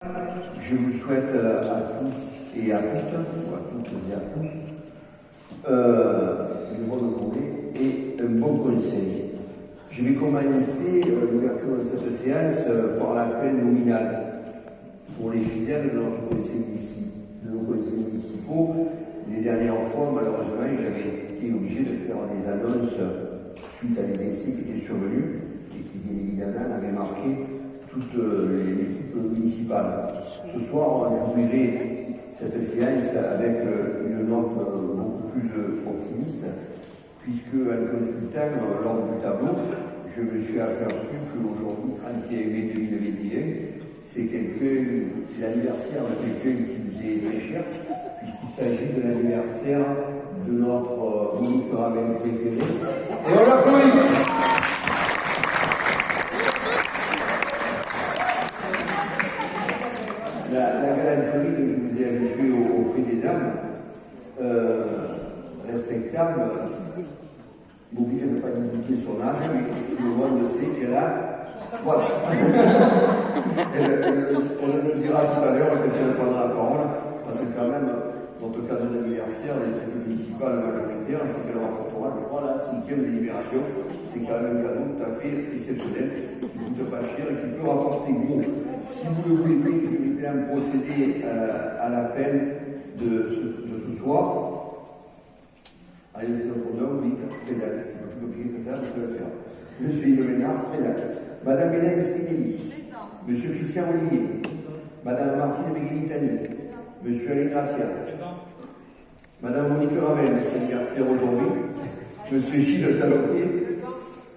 Je vous souhaite à tous et à toutes et à tous, une bonne journée et un bon conseil. Je vais commencer l'ouverture de cette séance par l'appel nominal pour les fidèles de notre conseil de nos conseils municipaux. Les dernières fois, malheureusement, j'avais été obligé de faire des annonces suite à des décès qui étaient survenus et qui, bien évidemment, avaient marqué toute l'équipe municipale. Ce soir, j'ouvrirai cette séance avec une note beaucoup plus optimiste, puisque en consultant l'ordre du tableau, je me suis aperçu qu'aujourd'hui, 31 mai 2021, c'est l'anniversaire de quelqu'un qui nous est très cher, puisqu'il s'agit de l'anniversaire de notre Monique Ravel préférée. Et on l'applaudit. La galanterie que je vous ai habituée auprès des dames respectables m'oblige à ne pas divulguer son âge, mais tout le monde sait qu'elle a. Voilà. elle le dira tout à l'heure quand elle prendra la parole, parce que quand même, notre cadeau d'anniversaire des équipes municipales majoritaires, c'est qu'elle rapportera, je crois, la 5e délibération. C'est quand même un cadeau tout à fait exceptionnel, qui ne coûte pas cher et qui peut rapporter gros. Si vous le voulez, je vais maintenant procéder à l'appel de ce soir. Allez, c'est notre nom, oui, présent. C'est pas plus compliqué que ça, je vais le faire. Je suis le Ménard, présent. Madame Hélène Spinelli. Présent. Monsieur Christian Olivier. Madame Martine Beghinitani. Monsieur Alain Gracia. Présent. Madame Monique Ravel, c'est l'anniversaire aujourd'hui. Monsieur Gilles Talotier.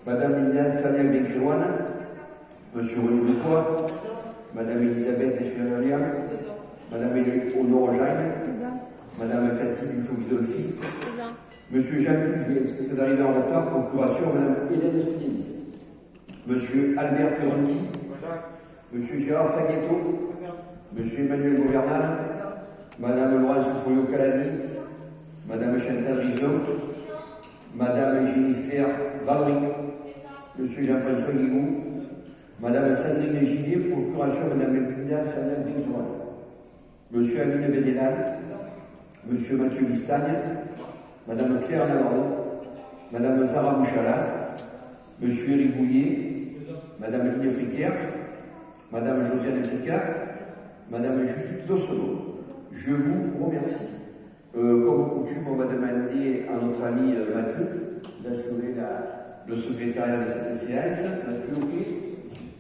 Madame Liliane Sania Bécréouane. Monsieur René Boucois. Madame Elisabeth Deschenerian. Madame Honore Jeanne. Madame Cathy Buffo-Gisolfi. Monsieur Jean Puget, excusez d'arriver en retard, procuration Madame Hélène Spinelli. Monsieur Albert Peronti. Monsieur Gérard Saguetto. Monsieur Emmanuel Gouvernal. Madame Laurence Foyo-Calani. Madame Chantal Rizot. Madame Jennifer Valery. Monsieur Jean-François Guigou. Madame Sandrine Gillet, procuration Madame Linda Sandrine Béguinois. Monsieur Amine Bédénal. Monsieur Mathieu Listagne. Madame Claire Navarro. Madame Zara Bouchala. Monsieur Éric Bouillet. Madame Line Friquière. Madame Josiane Picard. Madame Judith Dossono. Je vous remercie. Comme coutume, on va demander à notre ami Mathieu d'assurer le secrétariat de cette séance. Mathieu, ok?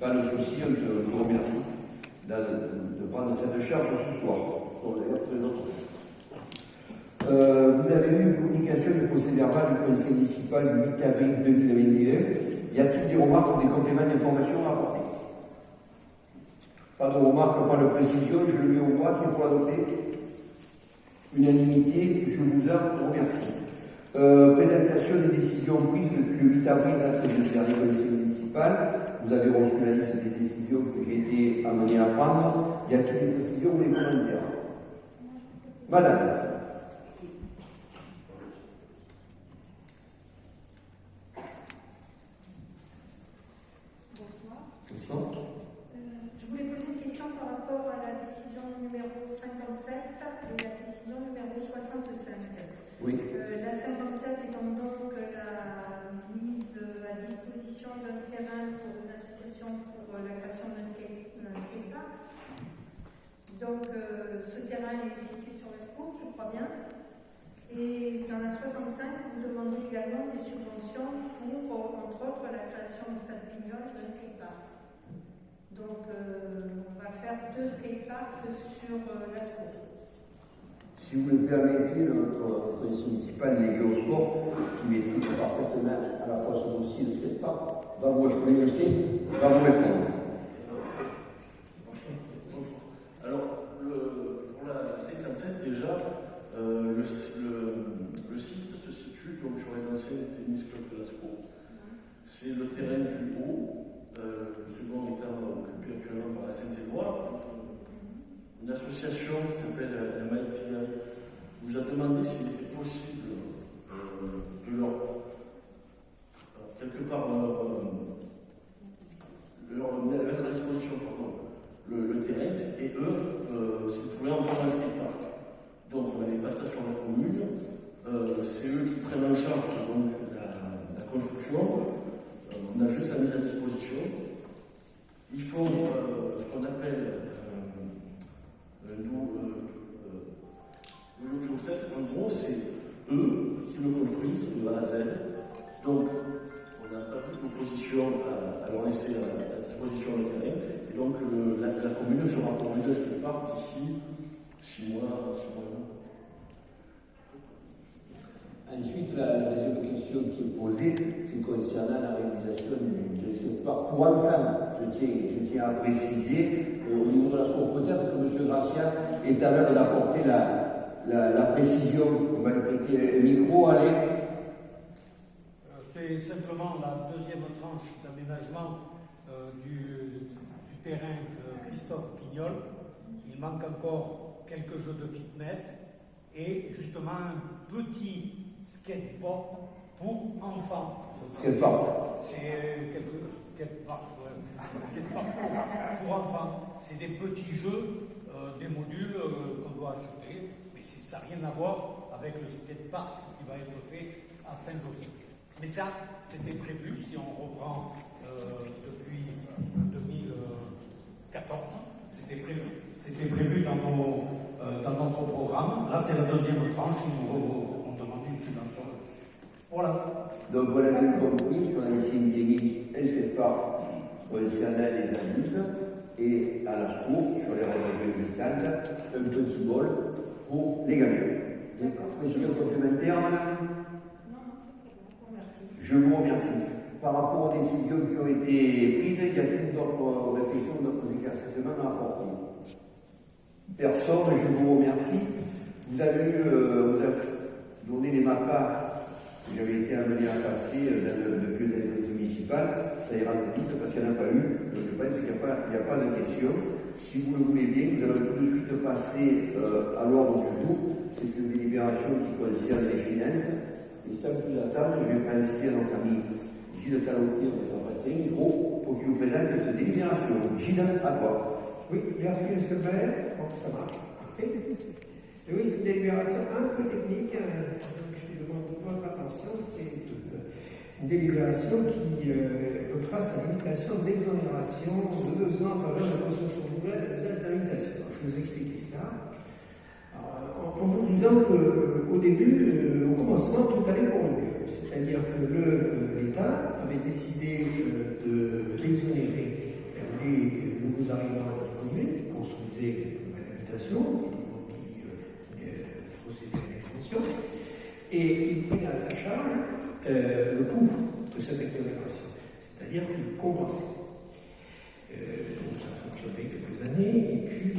Pas de souci, on te remercie de prendre cette charge ce soir. Vous avez eu une communication du procès-verbal du conseil municipal du 8 avril 2021. Y a-t-il des remarques ou des compléments d'information à apporter? Pas de remarques, pas de précision, je le mets au voie, qui est pour adopter. Unanimité, je vous en remercie. Présentation des décisions prises depuis le 8 avril, date du dernier conseil municipal. Vous avez reçu la liste des décisions que j'ai été amené à prendre. Y a-t-il des précisions ou des commentaires? Madame. Bonsoir. Je voulais poser une question par rapport à la décision numéro 57 et la décision numéro 65. Oui. La 57 étant donc la mise à disposition d'un terrain pour une association pour la création d'un skatepark. Donc ce terrain est situé sur l'Escaut, je crois bien. Et dans la 65, vous demandez également des subventions pour, entre autres, la création au Stade Pignol d'un skatepark. Donc, on va faire 2 skateparks sur l'Escaut. Si vous le permettez, notre conseil municipal légué au sport, qui maîtrise parfaitement à la fois son dossier de skatepark, va vous répondre. Alors, pour la 57, déjà, le site se situe donc, sur les anciens tennis clubs de l'Escaut. C'est le terrain du haut. Le second étant occupé actuellement par la Saint-Éloi. Une association qui s'appelle MIPI vous a demandé s'il était possible de leur quelque part leur mettre à disposition le terrain, et eux, s'ils pouvaient en faire un skatepark. Donc on n'avait pas ça sur la commune, c'est eux qui prennent en charge donc, la construction, on a juste la mise à disposition. Ils font ce qu'on appelle le do-it-yourself. En gros, c'est eux qui le construisent de A à Z. Donc, on n'a pas toute l'opposition à leur laisser à disposition le terrain. Et donc, la commune sera pourvue de skatepark d'ici 6 mois. Ensuite, la deuxième question qui est posée, c'est concernant la réalisation du skatepark pour enfants. Je tiens à préciser, au niveau de la sport, peut-être que M. Gracia est à même d'apporter la précision. On va lui prêter un micro, allez. C'est simplement la deuxième tranche d'aménagement du terrain Christophe Pignol. Il manque encore quelques jeux de fitness et justement un petit skateboard pour enfants. Skatepark. C'est skatepark pour enfants. C'est des petits jeux, des modules qu'on doit acheter, mais ça n'a rien à voir avec le skatepark qui va être fait à Saint-Joseph. Mais ça, c'était prévu, si on reprend depuis 2014, c'était prévu dans notre programme. Là, c'est la deuxième tranche, on demande une subvention dessus. Voilà. Donc voilà bien compris sur la lycée tennis, un skatepark concernant les adultes et à la SCOUR sur les règles existantes, un petit bol pour les gamins. Des précisions complémentaires, madame? Je vous remercie. Par rapport aux décisions qui ont été prises, y a-t-il d'autres réflexions, d'autres éclaircissements à apporter? Personne, je vous remercie. Vous avez donné les MAPA que j'avais été amené à passer depuis la police municipale. Ça ira vite parce qu'il n'y en a pas eu. Donc je pense qu'il n'y a pas de question. Si vous le voulez bien, nous allons tout de suite passer à l'ordre du jour. C'est une délibération qui concerne les finances. Et sans plus attendre, je vais passer à notre ami Gilles Talotier, on va faire passer un micro pour qu'il nous présente cette délibération. Gilles, à toi. Oui, merci monsieur le maire. Bon, ça marche, parfait. Et oui, c'est une délibération un peu technique, donc je demande votre attention. C'est une délibération qui retrace la limitation d'exonération de 2 ans en faveur de la construction nouvelle et usage d'habitation. Je vais vous expliquer cela. En vous disant qu'au début, au commencement, tout allait pour le mieux. C'est-à-dire que l'État avait décidé d'exonérer les nouveaux arrivants de la commune qui construisaient une nouvelle habitation, qui procédaient à l'extension, et il prenait à sa charge le coût de cette exonération, c'est-à-dire qu'il compensait. Donc ça a fonctionné quelques années, et puis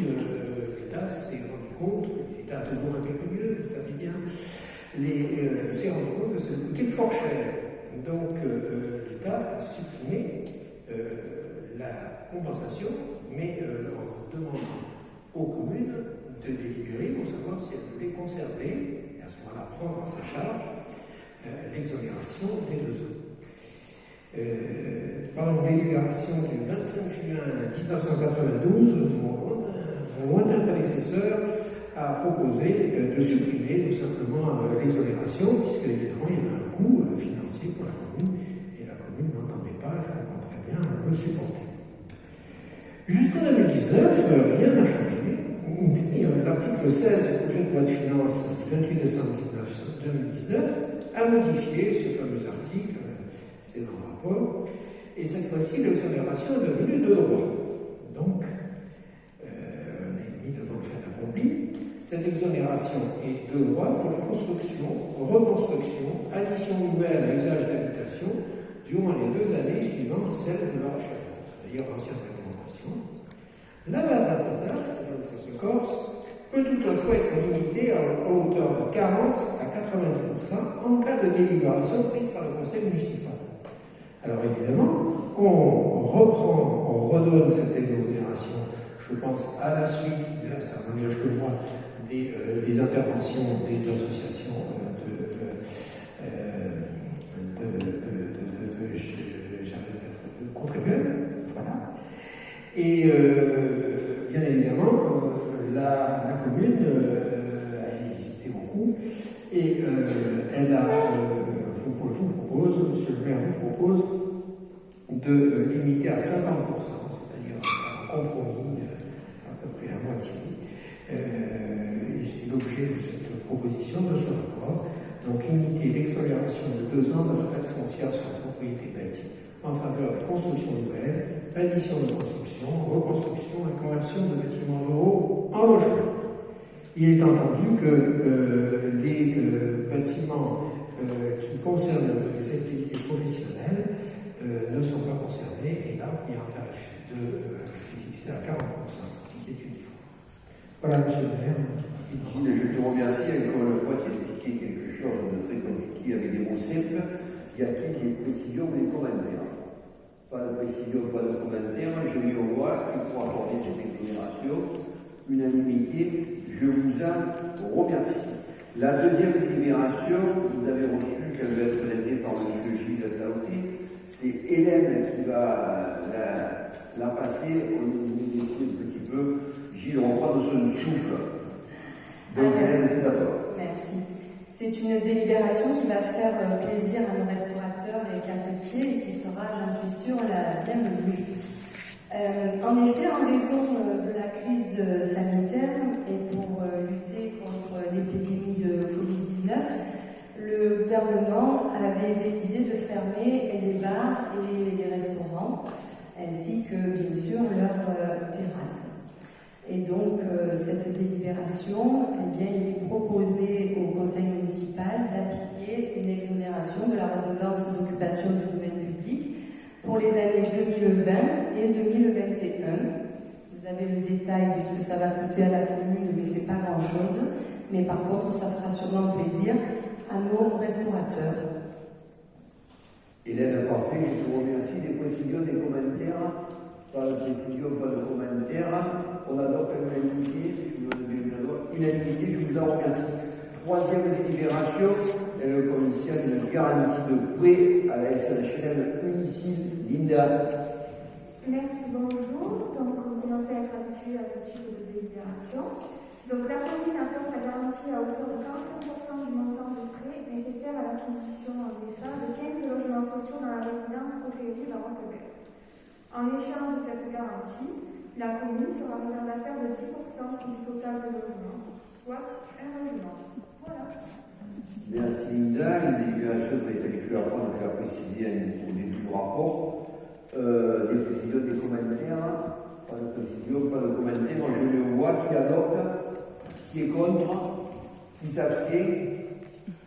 l'État s'est rendu compte, l'État a toujours un peu plus mieux, vous savez bien, s'est rendu compte que ça coûtait fort cher. Donc l'État a supprimé la compensation, mais en demandant aux communes de délibérer pour savoir si elles voulaient conserver, et à ce moment-là prendre en sa charge, l'exonération des 2 ans. Par une délibération du 25 juin 1992, mon lointain prédécesseur a proposé de supprimer tout simplement l'exonération, puisque évidemment il y avait un coût financier pour la commune, et la commune n'entendait pas, je comprends très bien, le supporter. Jusqu'en 2019, rien n'a changé. L'article 16 du projet de loi de finances du 28 décembre 2019 a modifié ce fameux article, c'est dans le rapport, et cette fois-ci l'exonération est devenue de droit. Donc, on est mis devant le fait accompli. Cette exonération est de droit pour la construction, reconstruction, addition nouvelle à usage d'habitation durant les 2 années suivant celle de l'achèvement, c'est-à-dire l'ancienne réglementation. La base imposable, c'est-à-dire que ça se corse, peut toutefois être limitée à hauteur de 40 à 90% en cas de délibération prise par le conseil municipal. Alors évidemment, on redonne cette exonération, je pense, à la suite, là ça n'engage que moi, des interventions des associations de contribuables, voilà. Et bien évidemment, la commune a hésité beaucoup et elle vous propose, monsieur le maire vous propose de limiter à 50%, c'est-à-dire un compromis à peu près à moitié. Et c'est l'objet de cette proposition, de ce rapport. Donc limiter l'exonération de 2 ans de la taxe foncière sur la propriété bâtie en faveur de construction nouvelle, addition de construction, reconstruction et conversion de bâtiments ruraux en logement. Il est entendu que les bâtiments qui concernent les activités professionnelles ne sont pas concernés, et là, il y a un tarif fixé à 40%, qui est uniforme. Voilà, monsieur le maire. Gilles, je te remercie encore une fois, tu as expliqué quelque chose de très compliqué avec des mots simples. Y a-t-il des précisions ou des commentaires? Pas de précision, pas de commentaires. Je mets au voix qu'il faut accorder cette exonération. Unanimité, je vous en remercie. La deuxième délibération, vous avez reçu qu'elle va être présentée par M. Gilles Talauti. C'est Hélène qui va la passer. On va laisser un petit peu Gilles reprendre son souffle. Donc Hélène, c'est à toi. Merci. C'est une délibération qui va faire plaisir à nos restaurateurs et cafetiers et qui sera, j'en suis sûre, la bienvenue. En effet, en raison de la crise sanitaire et pour lutter contre l'épidémie de Covid-19, le gouvernement avait décidé de fermer les bars et les restaurants, ainsi que, bien sûr, leurs terrasses. Et donc, cette délibération, eh bien, il est proposé au conseil municipal d'appliquer une exonération de la redevance d'occupation du domaine public pour les années 2020 et 2021. Vous avez le détail de ce que ça va coûter à la commune, mais c'est pas grand-chose. Mais par contre, ça fera sûrement plaisir à nos restaurateurs. Hélène, parfait, je vous remercie. Des précisions, des commentaires? Pas de précision, pas de commentaires. On adopte l'unanimité. Unanimité, je vous en remercie. Troisième délibération, elle concerne une garantie de prêt à la SNHLM Unicil. Linda. Merci, bonjour. Donc, on commence à être habitué à ce type de délibération. Donc, la commune apporte sa garantie à hauteur de 45% du montant de prêt nécessaire à l'acquisition en VFA de 15 logements sociaux dans la résidence hôtellerie La Roquebelle. En échange de cette garantie, la commune sera réservataire de 10% du total de logements, soit un logement. Voilà. Merci Linda. Une délibération que vous êtes habitué à prendre, je vais préciser au début du rapport. Des précisions, des commentaires. Pas de précision, pas de commentaires. Moi, je le vois qui adopte, qui est contre, qui s'abstient.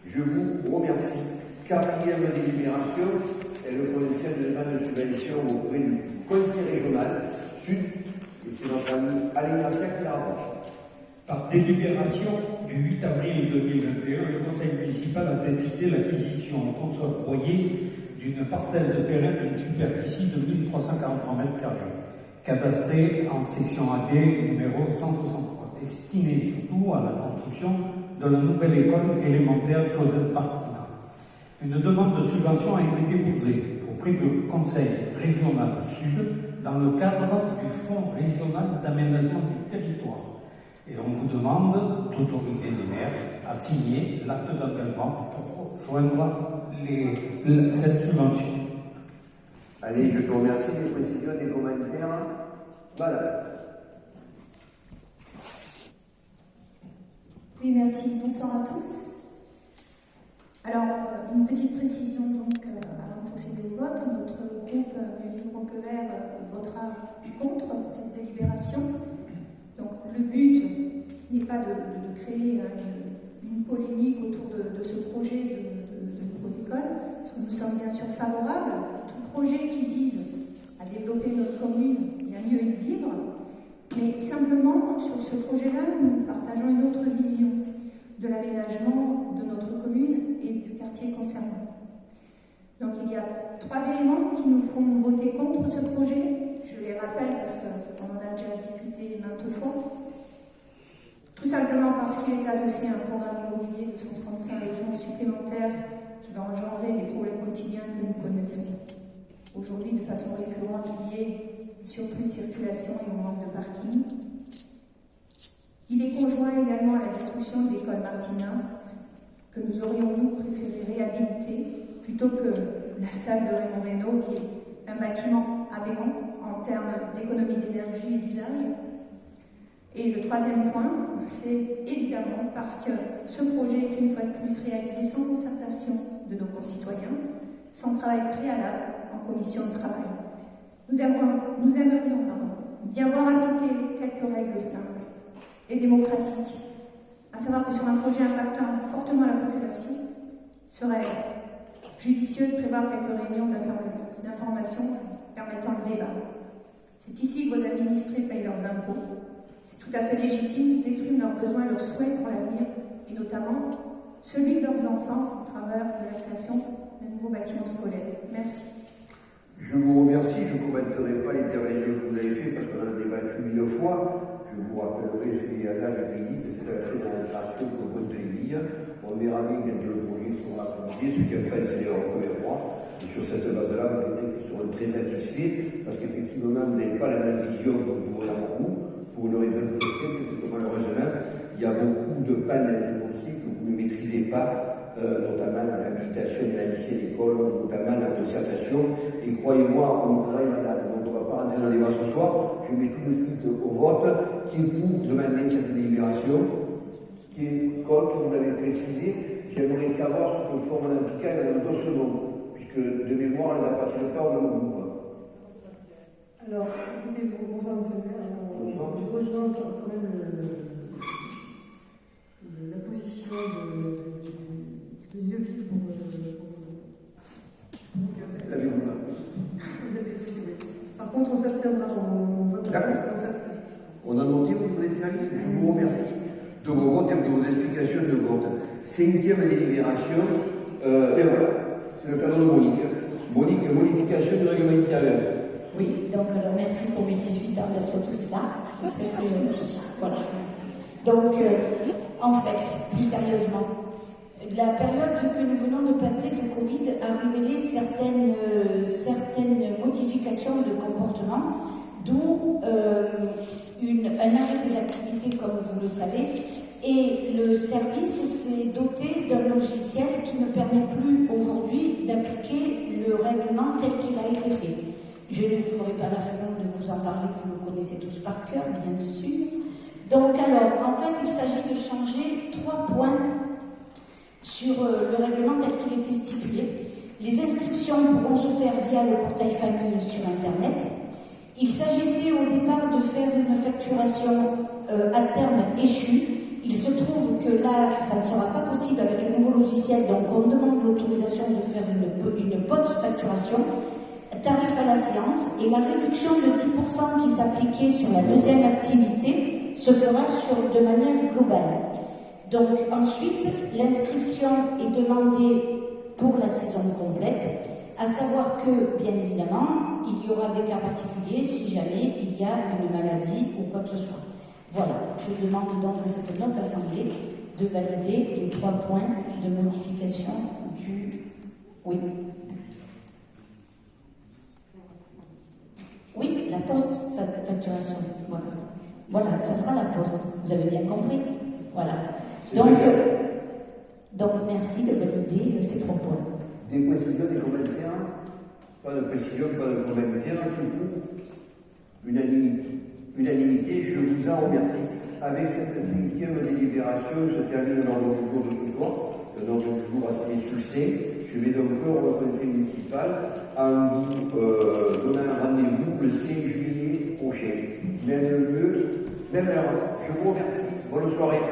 Je vous remercie. Quatrième délibération, elle concerne le demande de subvention auprès du Conseil régional Sud. Et c'est notre ami Alain Garcia qui la rapporte. Par délibération du 8 avril 2021, le conseil municipal a décidé l'acquisition en console foyer d'une parcelle de terrain d'une superficie de 1343 m², cadastrée en section AD numéro 163, destinée surtout à la construction de la nouvelle école élémentaire Joseph Martina. Une demande de subvention a été déposée auprès du Conseil régional Sud dans le cadre du Fonds régional d'aménagement du territoire. Et on vous demande d'autoriser les maires à signer l'acte d'engagement pour joindre cette subvention. Allez, je te remercie. Des précisions, des commentaires. Voilà. Oui, merci. Bonsoir à tous. Alors, une petite précision donc avant de procéder au vote. Notre groupe Ville Roquevert votera contre cette délibération. Donc, le but n'est pas de créer une polémique autour de ce projet de nouvelle école, parce que nous sommes bien sûr favorables à tout projet qui vise à développer notre commune et à mieux y vivre. Mais simplement, sur ce projet-là, nous partageons une autre vision de l'aménagement de notre commune et du quartier concerné. Donc il y a 3 éléments qui nous font voter contre ce projet. Je les rappelle parce qu'on en a déjà discuté maintes fois. Tout simplement parce qu'il est adossé à un programme immobilier de 135 logements supplémentaires qui va engendrer des problèmes quotidiens que nous connaissons aujourd'hui de façon récurrente liés au surplus de circulation et au manque de parking. Il est conjoint également à la destruction de l'école Martinin, que nous aurions-nous préféré réhabiliter plutôt que la salle de Raymond Reynaud, qui est un bâtiment aberrant en termes d'économie d'énergie et d'usage. Et le troisième point, c'est évidemment parce que ce projet est une fois de plus réalisé sans concertation de nos concitoyens, sans travail préalable en commission de travail. Nous aimerions bien voir appliquer quelques règles simples et démocratiques, à savoir que sur un projet impactant fortement la population, serait judicieux de prévoir quelques réunions d'information permettant le débat. C'est ici que vos administrés payent leurs impôts. C'est tout à fait légitime qu'ils expriment leurs besoins et leurs souhaits pour l'avenir, et notamment celui de leurs enfants au travers de la création d'un nouveau bâtiment scolaire. Merci. Je vous remercie, je ne commenterai pas l'intervention que vous avez faite parce qu'on en a débattu 1000 fois. Je vous rappellerai celui à l'âge crédit que c'est fait dans l'infraction pour compte les billes. On verra bien quand le projet sera réalisé, ceux qui après c'est en premier roi. Et sur cette base-là, vous verrez qu'ils seront très satisfaits parce qu'effectivement, vous n'avez pas la même vision que vous pourrez avoir vous, pour une raison très simple, c'est que malheureusement, il y a beaucoup de pannes financières que vous ne maîtrisez pas. Notamment la réhabilitation de la lycée d'école, notamment la concertation. Et croyez-moi, on travaille, madame, donc on ne va pas rentrer dans le débat ce soir. Je mets tout de suite au vote qui est pour demander cette délibération, qui est contre, vous l'avez précisé. J'aimerais savoir ce que forme l'impliquant dans le dossier, puisque de mémoire, elles n'appartiennent pas au même groupe. Alors, écoutez, bonsoir, monsieur le maire. Bonsoir. Je rejoins quand même la position de mieux vivre pour la vie. Par contre, on s'abstiendra, on vote. On s'abstient. On a noté au niveau des services, je vous remercie de vos votes et de vos explications de vote. 5e délibération, et voilà, c'est le cadeau de Monique. Monique, modification du règlement intérieur. Oui, donc alors merci pour mes 18 ans d'être tous là, c'est très très gentil. Voilà. Donc, en fait, plus sérieusement, la période que nous venons de passer du Covid a révélé certaines modifications de comportement, d'où un arrêt des activités, comme vous le savez, et le service s'est doté d'un logiciel qui ne permet plus aujourd'hui d'appliquer le règlement tel qu'il a été fait. Je ne vous ferai pas l'affront de vous en parler, vous le connaissez tous par cœur, bien sûr. Donc alors, en fait, il s'agit de changer 3 points sur le règlement tel qu'il était stipulé. Les inscriptions pourront se faire via le portail famille sur Internet. Il s'agissait au départ de faire une facturation à terme échue. Il se trouve que là, ça ne sera pas possible avec le nouveau logiciel, donc on demande l'autorisation de faire une post-facturation, tarif à la séance, et la réduction de 10% qui s'appliquait sur la deuxième activité se fera de manière globale. Donc ensuite, l'inscription est demandée pour la saison complète, à savoir que, bien évidemment, il y aura des cas particuliers si jamais il y a une maladie ou quoi que ce soit. Voilà, je demande donc à cette note assemblée de valider les 3 points de modification du... Oui. Oui, la post-facturation. Voilà. Voilà, ça sera la poste. Vous avez bien compris. Voilà. Donc merci de valider ces 3 points. Des précisions, des commentaires? Pas de précision, pas de commentaires. C'est pour unanimité. Je vous en remercie. Avec cette 5e délibération, se termine l'ordre du jour de ce soir. Un ordre du jour assez succinct. Je vais donc clore le conseil municipal en vous donnant un rendez-vous le 5 juillet prochain. Même lieu, même heure. Je vous remercie. Bonne soirée.